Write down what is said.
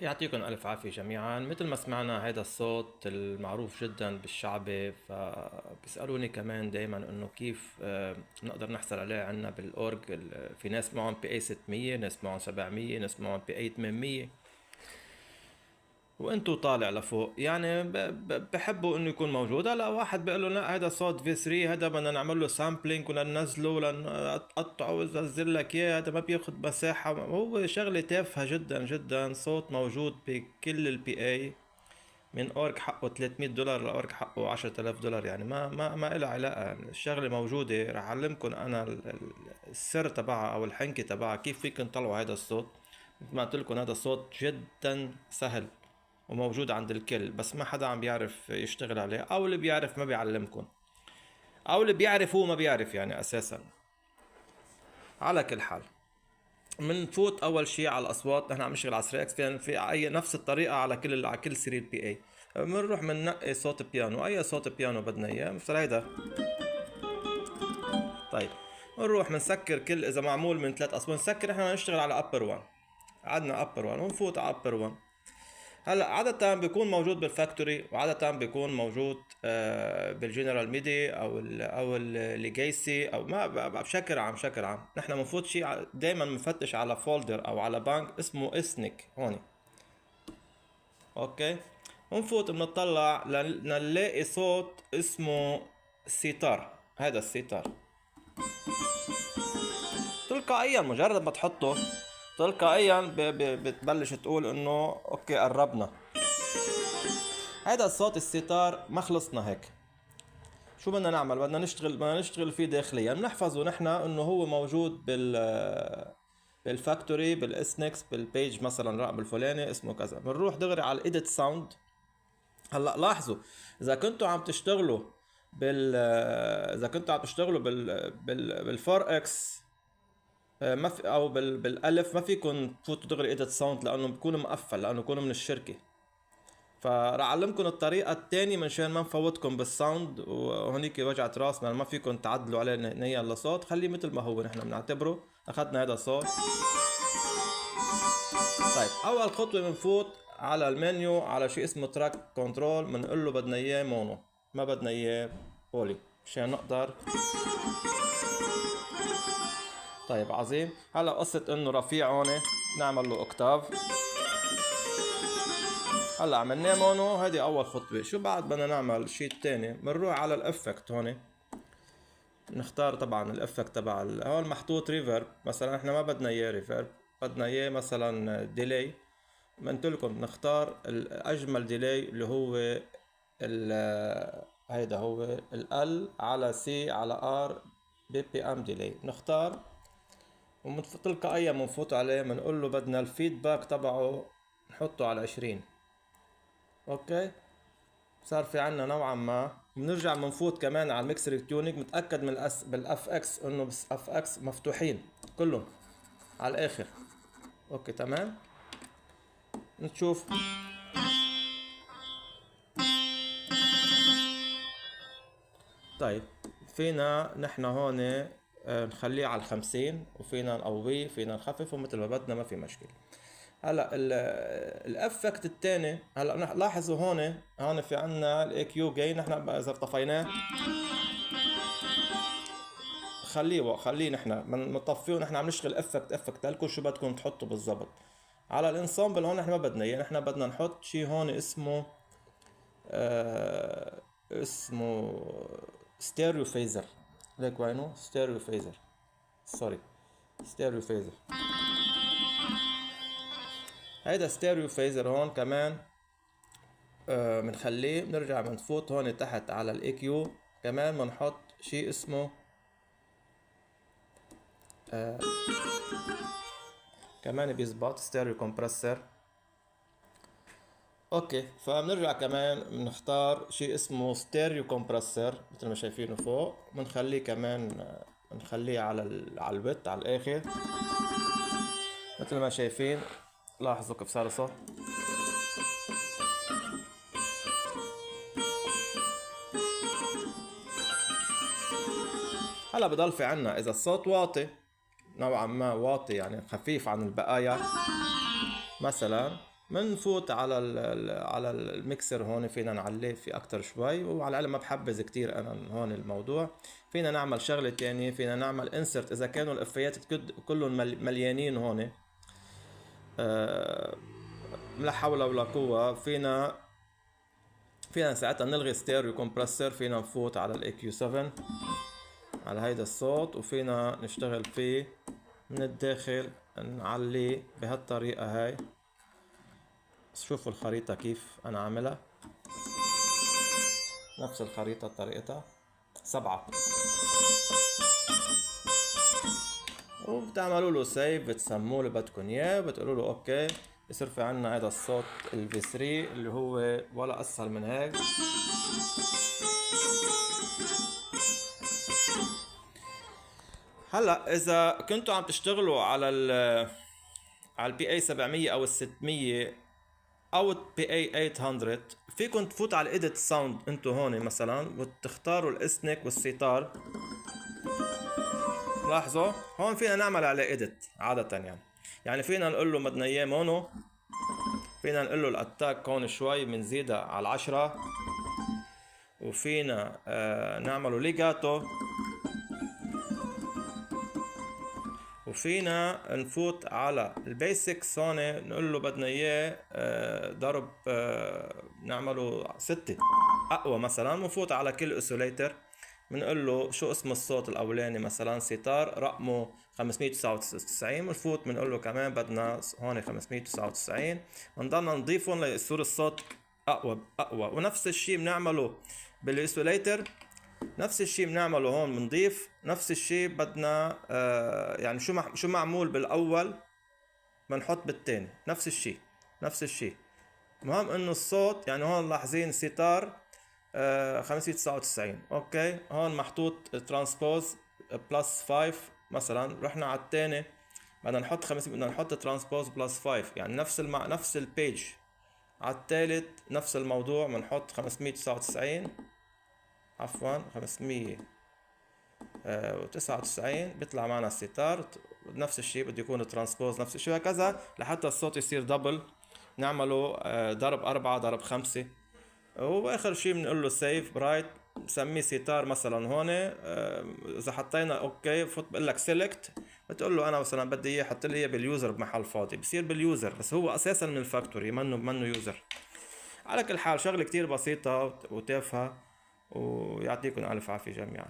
يعطيكم ألف عافية جميعا. مثل ما سمعنا هذا الصوت المعروف جدا بالشعبي، فبيسألوني كمان دايما انه كيف نقدر نحصل عليه عنا بالأورج. في ناس معهم بي اي 600، ناس معهم 700، ناس معهم بي اي 800، وانتو طالع لفوق. يعني بحبوا انه يكون موجود. هلا واحد بيقول له لا هذا صوت في 3، هذا بدنا نعمل له سامبلينج ولا ننزله ولا نقطعه وننزل لك اياه، هذا ما بياخد مساحه. هو شغله تافهه جدا جدا. صوت موجود بكل البي اي، من اورج حقه $300 لاورج حقه $10,000. يعني ما إلها علاقه. يعني الشغله موجوده. رح اعلمكم انا السر تبعها او الحنكه تبعها، كيف فيكم تطلعوا هذا الصوت. مثل ما قلت لكم هذا الصوت جدا سهل وموجود عند الكل، بس ما حدا عم بيعرف يشتغل عليه، او اللي بيعرف ما بيعلمكم، او اللي بيعرف هو ما بيعرف يعني اساسا. على كل حال، بنفوت اول شيء على الاصوات. نحن عم نشتغل على 3 اكس، في اي نفس الطريقه على كل سرير بي اي. بنروح بننقي صوت بيانو، اي صوت بيانو بدنا اياه. مثلا هيدا. طيب، بنروح بنسكر كل، اذا معمول من 3 اصوات نسكر. احنا نشتغل على ابر 1، عدنا ابر 1 ونفوت على ابر 1. هلا عادة بيكون موجود بالفاكتوري، وعادة بيكون موجود بالجنرال ميدي او الليجاسي، او ما بشكل عام. بشكل عام نحن بنفوت شيء دائما بنفتش على فولدر او على بانك اسمه اسنك هون. اوكي، ونفوت بنطلع لنلاقي صوت اسمه سيتار. هذا السيتار تلقائيا مجرد ما تحطه تلقائيا بتبلش تقول انه اوكي قربنا. هذا الصوت الستار ما خلصنا هيك. شو بدنا نعمل؟ بدنا نشتغل فيه داخليا. بنحفظه نحن انه هو موجود بالفاكتوري، بالاسنكس، بالبيج مثلا الرقم الفلاني اسمه كذا. بنروح دغري على الايديت ساوند. هلا لاحظوا، اذا كنتوا عم تشتغلوا اذا كنتوا عم تشتغلوا بالفور اكس، ما في، او بالالف، ما فيكم تفوتوا دغري ايديت ساوند لانه بكون مقفل، لانه بكون من الشركه. فراح اعلمكم الطريقة التانية منشان ما نفوتكم بالساوند وهنيك وجعة راس. ما فيكم تعدلوا عليه نيا لصوت. خليه مثل ما هو، نحن بنعتبره اخذنا هذا الصوت. طيب، اول خطوة بنفوت على المنيو على شيء اسمه تراك كنترول. بنقول له بدنا اياه مونو، ما بدنا اياه بولي، مشان نقدر. طيب عظيم. هلا قصة انه رفيع هون نعمل له اوكتاف. هلا عملناه مونو، هذه اول خطوة. شو بعد بدنا نعمل؟ شيء تاني، بنروح على الافكت هون. نختار طبعا الافكت تبع هون محطوط ريفرب. مثلا احنا ما بدنا اياه ريفرب، بدنا اياه مثلا ديلي. قلت لكم نختار الاجمل ديلي اللي هو هيدا هو ال على سي على ار بي بي ام ديلي. نختار تلقائيا بنفوت عليه، بنقول له بدنا الفيدباك تبعه نحطه على 20. اوكي، صار في عنا نوعا ما. بنرجع بنفوت كمان على الميكسر تيونينج. متاكد من بالاف اكس انه بس اف اكس مفتوحين كلهم على الاخر. اوكي تمام. نشوف. طيب، فينا نحن هون نخليه على 50، وفينا نقويه، فينا نخففه مثل ما بدنا، ما في مشكلة. هلا الافكت الثاني، هلا لاحظوا هون في عنا الاي كيو جاي. نحن اذا طفيناه، خليه نحن بنطفيه. نحن عم نشتغل افكت لكم شو بدكم تحطوا بالضبط. على الانسامبل هون نحن ما بدنا اياه. نحن بدنا نحط شيء هون اسمه اسمه ستيريو فيزر. ليك وينه ستيريو فيزر؟ سوري، ستيريو فيزر. هيدا ستيريو فيزر هون كمان بنخليه. بنرجع بنفوت هون تحت على الاي كيو، كمان بنحط شيء اسمه كمان بيزبط ستيريو كومبرسر. اوكي، فبنرجع كمان بنختار شيء اسمه ستيريو كومبرسر مثل ما شايفينه فوق. بنخليه كمان بنخليه على البت على الاخر مثل ما شايفين. لاحظوا كيف صار الصوت. هلا بضل في عنا اذا الصوت نوعا ما واطي، يعني خفيف عن البقايا مثلا، منفوت على على الميكسر هون، فينا نعليه في اكتر شوي، وعلى الأقل ما بحبذ كتير انا هون الموضوع. فينا نعمل شغلة تانية، فينا نعمل انسرت اذا كانوا الافيات كلهم مليانين هون. آه، لا حول ولا قوة. فينا ساعتها نلغي ستيريو كومبرسور، فينا نفوت على الاي كيو 7 على هيدا الصوت، وفينا نشتغل فيه من الداخل، نعليه بهالطريقة هاي. شوفوا الخريطة كيف انا عاملها، نفس الخريطة طريقتها 7. وبتعملوا له سيف، بتسموه اللي بدكم اياه، بتقولوا له اوكي. يصير في عنا هذا الصوت الفي 3 اللي هو ولا اسهل من هيك. هلا اذا كنتوا عم تشتغلوا على البي اي 700 او ال 600 او البي اي 800، فيكم تفوت على الايديت ساوند انتو هون مثلا، وتختاروا الاسنك والسيتار. لاحظوا هون فينا نعمل على ايديت عادة يعني فينا نقول له بدنا اياه مونو، فينا نقول له الاتاك هون شوي بنزيدها على 10، وفينا نعمله ليجاتو، وفينا نفوت على البيسكس هون نقول له بدنا اياه ضرب نعمله 6 اقوى مثلا، ونفوت على كل اسوليتر بنقول له شو اسم الصوت الاولاني، مثلا ستار رقمه 599، بنفوت بنقول له كمان بدنا هون 599، بنضلنا نضيفهم ليصير الصوت اقوى اقوى. ونفس الشيء بنعمله بالاسوليتر، نفس الشيء بنعمله هون، بنضيف نفس الشيء بدنا يعني شو معمول بالاول بنحط بالتاني، نفس الشيء نفس الشيء. المهم انه الصوت يعني هون لاحظين ستار 599 اوكي، هون محطوط ترانسبوز بلس 5 مثلا. رحنا على التاني بدنا نحط بدنا نحط ترانسبوز بلس 5، يعني نفس البيج. على التالت نفس الموضوع، بنحط 599 عفوا 599 بيطلع معنا الستار. نفس الشيء بده يكون ترانسبوز نفس الشيء، هكذا لحتى الصوت يصير دبل. نعمله ضرب 4 ضرب 5، واخر شيء بنقول له سيف برايت، بسميه ستار مثلا هون. اذا حطينا اوكي فوت بقول لك سيلكت، بتقول له انا مثلا بدي اياه يحط لي اياه باليوزر بمحل فاضي، بصير باليوزر، بس هو اساسا من الفاكتوري منه يوزر. على كل حال شغله كتير بسيطه وتافهه، ويعطيكم الف عافيه جميعا.